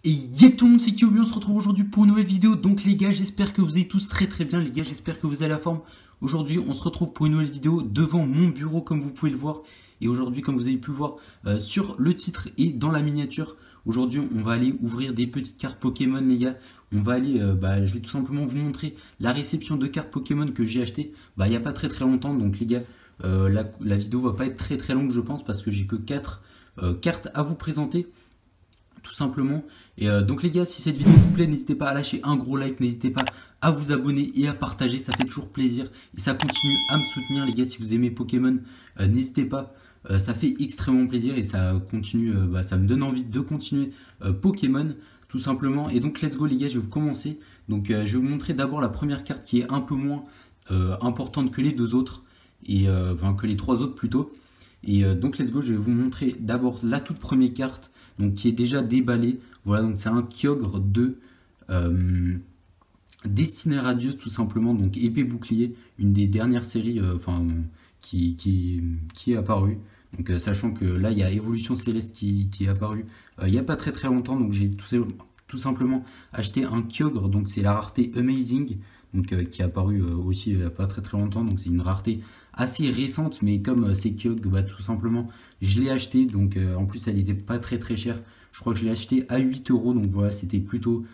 Et y'a tout le monde, c'est Kyobi, on se retrouve aujourd'hui pour une nouvelle vidéo. Donc les gars, j'espère que vous allez tous très bien les gars, j'espère que vous avez la forme. Aujourd'hui, on se retrouve pour une nouvelle vidéo devant mon bureau comme vous pouvez le voir. Et aujourd'hui, comme vous avez pu le voir sur le titre et dans la miniature, aujourd'hui on va aller ouvrir des petites cartes Pokémon les gars. On va aller, je vais tout simplement vous montrer la réception de cartes Pokémon que j'ai acheté il n'y a pas très longtemps. Donc les gars, la vidéo va pas être très longue je pense parce que j'ai que 4 cartes à vous présenter tout simplement. Et donc les gars, si cette vidéo vous plaît, n'hésitez pas à lâcher un gros like, n'hésitez pas à vous abonner et à partager, ça fait toujours plaisir et ça continue à me soutenir les gars. Si vous aimez Pokémon, n'hésitez pas, ça fait extrêmement plaisir et ça continue, ça me donne envie de continuer Pokémon tout simplement. Et donc let's go les gars, je vais commencer. Donc je vais vous montrer d'abord la première carte qui est un peu moins importante que les deux autres, et enfin que les trois autres plutôt. Et donc let's go, je vais vous montrer d'abord la toute première carte, donc qui est déjà déballée. Voilà, donc c'est un Kyogre de Destiné Radius tout simplement, donc épée bouclier, une des dernières séries qui est apparue. Donc sachant que là il y a Évolution Céleste qui est apparue il n'y a pas très longtemps, donc j'ai tout simplement acheté un Kyogre, donc c'est la rareté Amazing, donc qui est apparu aussi il n'y a pas très longtemps, donc c'est une rareté assez récente, mais comme c'est Kyogre, tout simplement je l'ai acheté. Donc en plus elle n'était pas très chère, je crois que je l'ai acheté à 8 euros, donc voilà, c'était plutôt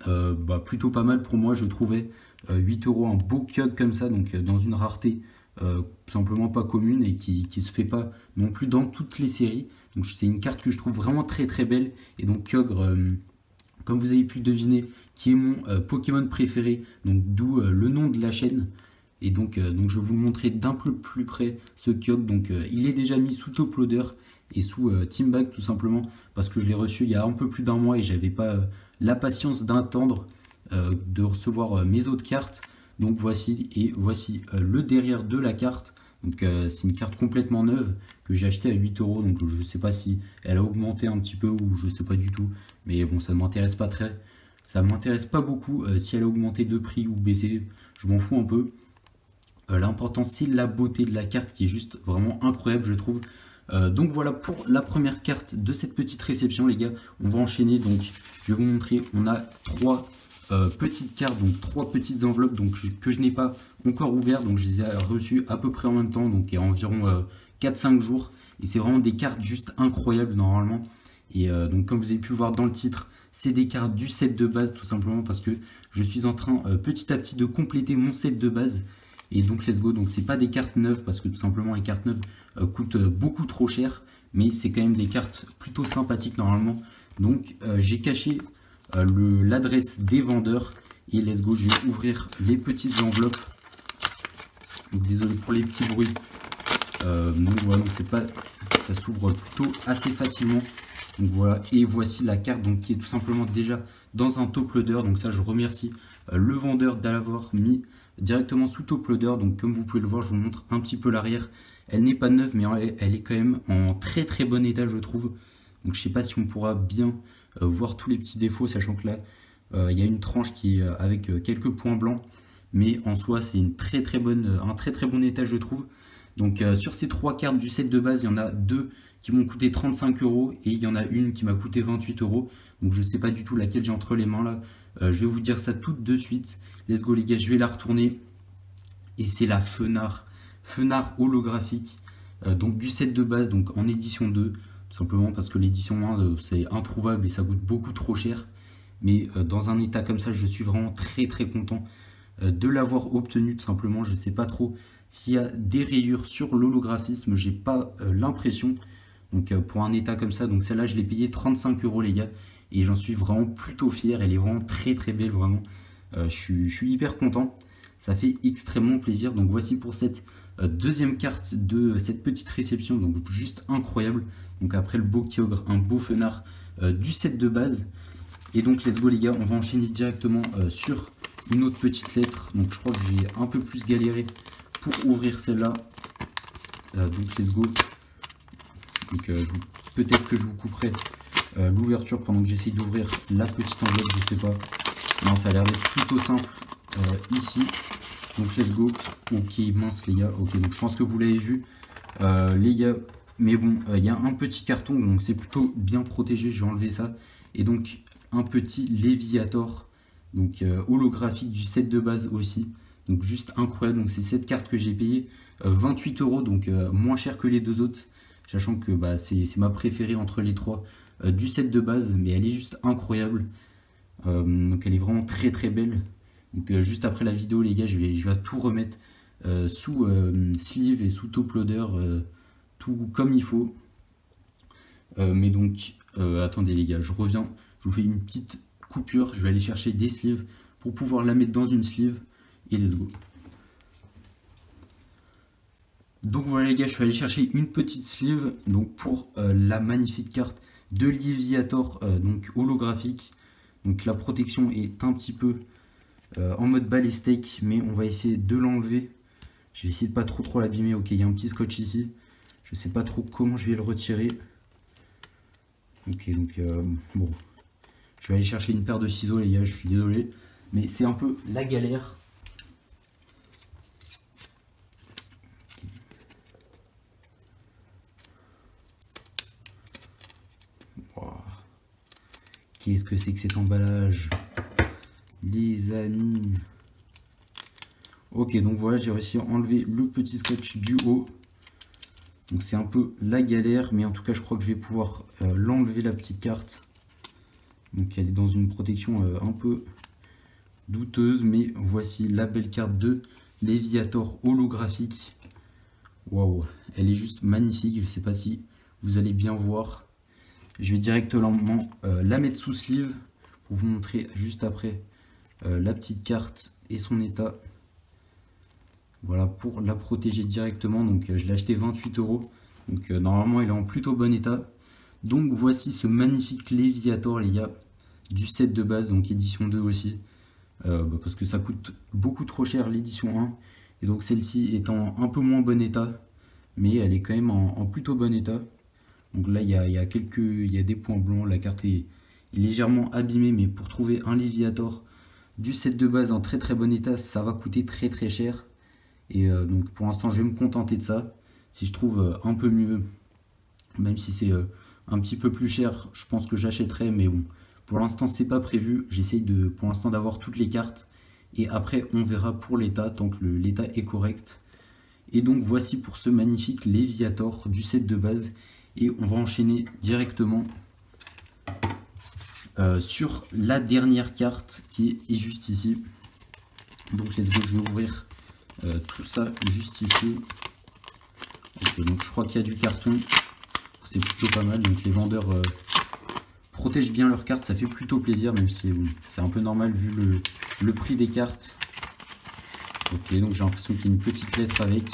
pas mal pour moi je trouvais. 8 euros un beau Kyogre comme ça, donc dans une rareté tout simplement pas commune et qui se fait pas non plus dans toutes les séries. Donc c'est une carte que je trouve vraiment très belle. Et donc Kyogre, comme vous avez pu le deviner, qui est mon Pokémon préféré, donc d'où le nom de la chaîne. Et donc je vais vous le montrer d'un peu plus près ce Kyogre. Donc il est déjà mis sous top loader et sous team bag tout simplement parce que je l'ai reçu il y a un peu plus d'un mois et j'avais pas la patience d'attendre de recevoir mes autres cartes. Donc voici, et voici le derrière de la carte. Donc c'est une carte complètement neuve que j'ai acheté à 8 euros. Donc je sais pas si elle a augmenté un petit peu ou je sais pas du tout. Mais bon, ça ne m'intéresse pas ça m'intéresse pas beaucoup si elle a augmenté de prix ou baissé. Je m'en fous un peu. L'important c'est la beauté de la carte qui est juste vraiment incroyable je trouve. Donc voilà pour la première carte de cette petite réception les gars. On va enchaîner, donc je vais vous montrer. On a trois petites cartes, donc trois petites enveloppes donc, que je n'ai pas encore ouvert. Donc je les ai reçues à peu près en même temps, donc il y a environ 4-5 jours. Et c'est vraiment des cartes juste incroyables normalement. Et donc comme vous avez pu le voir dans le titre, c'est des cartes du set de base tout simplement parce que je suis en train petit à petit de compléter mon set de base. Et donc let's go, donc c'est pas des cartes neuves parce que tout simplement les cartes neuves coûtent beaucoup trop cher, mais c'est quand même des cartes plutôt sympathiques normalement. Donc j'ai caché l'adresse des vendeurs et let's go, je vais ouvrir les petites enveloppes. Donc, désolé pour les petits bruits. Donc voilà, donc c'est pas, ça s'ouvre plutôt assez facilement. Donc voilà, et voici la carte donc qui est tout simplement déjà dans un top loader. Donc ça je remercie le vendeur d'avoir mis directement sous top loader. Donc comme vous pouvez le voir, je vous montre un petit peu l'arrière. Elle n'est pas neuve mais elle est quand même en très bon état je trouve. Donc je sais pas si on pourra bien voir tous les petits défauts, sachant que là il y a une tranche qui est avec quelques points blancs, mais en soi c'est une un très bon état je trouve. Donc sur ces trois cartes du set de base, il y en a deux qui m'ont coûté 35 euros et il y en a une qui m'a coûté 28 euros. Donc je ne sais pas du tout laquelle j'ai entre les mains là. Je vais vous dire ça tout de suite. Let's go les gars, je vais la retourner. Et c'est la Fenard holographique. Donc du set de base, donc en édition 2. Tout simplement parce que l'édition 1 c'est introuvable et ça coûte beaucoup trop cher. Mais dans un état comme ça, je suis vraiment très content de l'avoir obtenu tout simplement. Je ne sais pas trop s'il y a des rayures sur l'holographisme, j'ai pas l'impression. Donc pour un état comme ça, donc celle-là je l'ai payé 35 euros les gars. Et j'en suis vraiment plutôt fier, elle est vraiment très belle vraiment. Je suis hyper content, ça fait extrêmement plaisir. Donc voici pour cette deuxième carte de cette petite réception, donc juste incroyable. Donc après le beau Kyogre, un beau Fenard du set de base. Et donc let's go les gars, on va enchaîner directement sur une autre petite lettre. Donc je crois que j'ai un peu plus galéré pour ouvrir celle-là. Donc let's go. Donc peut-être que je vous couperai l'ouverture pendant que j'essaye d'ouvrir la petite enveloppe, je sais pas. Non, ça a l'air d'être plutôt simple ici. Donc let's go. Ok, mince les gars. Ok, donc je pense que vous l'avez vu les gars. Mais bon, il y a un petit carton, donc c'est plutôt bien protégé. Je vais enlever ça. Et donc un petit Léviator, donc holographique du set de base aussi. Donc juste incroyable. Donc c'est cette carte que j'ai payé 28 euros, donc moins cher que les deux autres, sachant que bah, c'est ma préférée entre les trois du set de base, mais elle est juste incroyable. Donc elle est vraiment très très belle. Donc juste après la vidéo les gars, je vais tout remettre sous sleeve et sous top loader, tout comme il faut. Mais donc attendez les gars, je reviens, je vous fais une petite coupure, je vais aller chercher des sleeves pour pouvoir la mettre dans une sleeve et let's go. Donc voilà les gars, je suis allé chercher une petite sleeve donc pour la magnifique carte de Léviator, donc holographique. Donc la protection est un petit peu en mode balistique, mais on va essayer de l'enlever. Je vais essayer de pas trop l'abîmer. Ok, il y a un petit scotch ici. Je sais pas trop comment je vais le retirer. Ok, donc bon, je vais aller chercher une paire de ciseaux les gars, je suis désolé, mais c'est un peu la galère. Qu'est-ce que c'est que cet emballage, les amis? Ok, donc voilà, j'ai réussi à enlever le petit scotch du haut. Donc c'est un peu la galère, mais en tout cas, je crois que je vais pouvoir l'enlever la petite carte. Donc elle est dans une protection un peu douteuse, mais voici la belle carte de Léviator holographique. Waouh, elle est juste magnifique. Je ne sais pas si vous allez bien voir. Je vais directement la mettre sous sleeve pour vous montrer juste après la petite carte et son état. Voilà, pour la protéger directement. Donc je l'ai acheté 28 euros. Donc normalement elle est en plutôt bon état. Donc voici ce magnifique Léviator les gars, du set de base, donc édition 2 aussi. Parce que ça coûte beaucoup trop cher l'édition 1. Et donc celle-ci est en un peu moins bon état. Mais elle est quand même en plutôt bon état. Donc là, il y a des points blancs. La carte est légèrement abîmée, mais pour trouver un Léviator du set de base en très bon état, ça va coûter très cher. Et donc pour l'instant, je vais me contenter de ça. Si je trouve un peu mieux, même si c'est un petit peu plus cher, je pense que j'achèterai. Mais bon, pour l'instant, c'est pas prévu. J'essaye pour l'instant d'avoir toutes les cartes. Et après, on verra pour l'état, tant que l'état est correct. Et donc voici pour ce magnifique Léviator du set de base. Et on va enchaîner directement sur la dernière carte qui est juste ici. Donc let's go, je vais ouvrir tout ça juste ici. Ok, donc je crois qu'il y a du carton. C'est plutôt pas mal. Donc les vendeurs protègent bien leurs cartes. Ça fait plutôt plaisir, même si c'est un peu normal vu le prix des cartes. Ok, donc j'ai l'impression qu'il y a une petite lettre avec.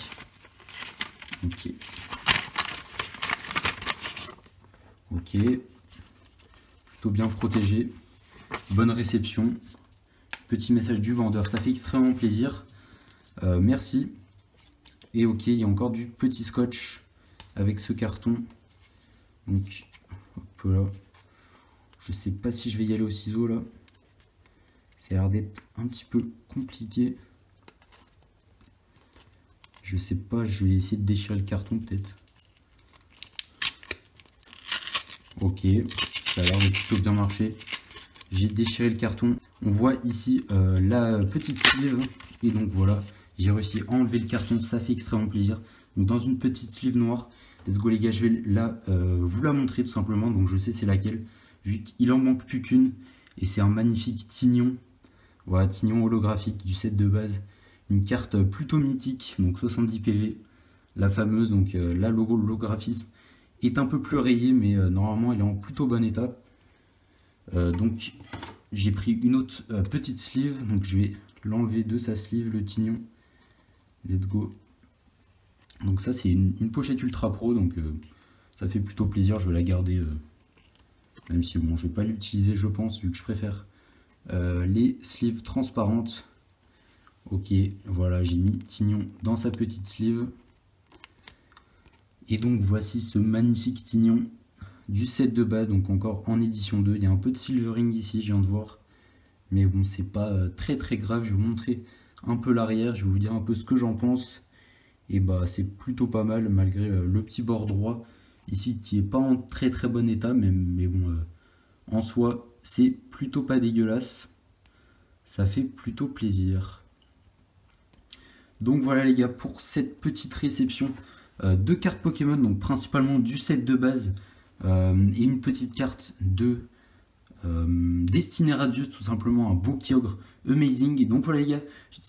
Ok. Ok, plutôt bien protégé, bonne réception, petit message du vendeur, ça fait extrêmement plaisir, merci. Et ok, il y a encore du petit scotch avec ce carton, donc hop là, je sais pas si je vais y aller au ciseau là, ça a l'air d'être un petit peu compliqué, je sais pas, je vais essayer de déchirer le carton peut-être. Ok, ça a l'air de plutôt bien marcher. J'ai déchiré le carton. On voit ici la petite sleeve. Et donc voilà, j'ai réussi à enlever le carton. Ça fait extrêmement plaisir. Donc dans une petite sleeve noire. Let's go les gars, je vais vous la montrer tout simplement. Donc je sais c'est laquelle. Vu qu'il en manque plus qu'une. Et c'est un magnifique Tignon. Voilà, Tignon holographique du set de base. Une carte plutôt mythique. Donc 70 PV. La fameuse, donc la logo, l'holographisme est un peu plus rayé, mais normalement elle est en plutôt bon état. Donc j'ai pris une autre petite sleeve, donc je vais l'enlever de sa sleeve, le Tignon. Let's go. Donc ça c'est une pochette ultra pro, donc ça fait plutôt plaisir, je vais la garder, même si bon je vais pas l'utiliser je pense, vu que je préfère les sleeves transparentes. Ok, voilà, j'ai mis Tignon dans sa petite sleeve. Et donc voici ce magnifique Tignon du set de base, donc encore en édition 2. Il y a un peu de silvering ici, je viens de voir. Mais bon, c'est pas très grave. Je vais vous montrer un peu l'arrière, je vais vous dire un peu ce que j'en pense. Et bah c'est plutôt pas mal, malgré le petit bord droit ici qui est pas en très bon état. Mais bon, en soi, c'est plutôt pas dégueulasse. Ça fait plutôt plaisir. Donc voilà les gars, pour cette petite réception de cartes Pokémon, donc principalement du set de base et une petite carte de Destiné Radius, tout simplement un beau Kyogre amazing. Et donc voilà les gars,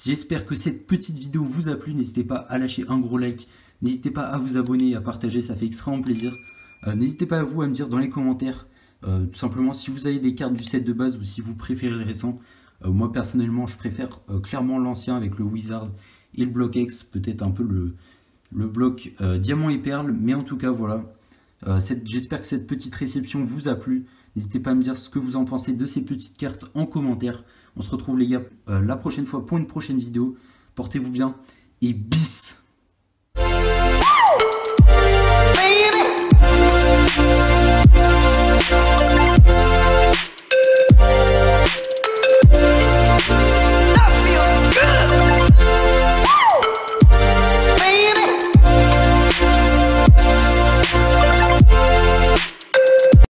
j'espère que cette petite vidéo vous a plu. N'hésitez pas à lâcher un gros like, n'hésitez pas à vous abonner et à partager, ça fait extrêmement plaisir. N'hésitez pas à vous à me dire dans les commentaires tout simplement si vous avez des cartes du set de base ou si vous préférez le récent. Moi personnellement je préfère clairement l'ancien avec le Wizard et le bloc X, peut-être un peu le bloc Diamant et Perle, mais en tout cas voilà. J'espère que cette petite réception vous a plu. N'hésitez pas à me dire ce que vous en pensez de ces petites cartes en commentaire. On se retrouve les gars la prochaine fois pour une prochaine vidéo. Portez-vous bien et bis!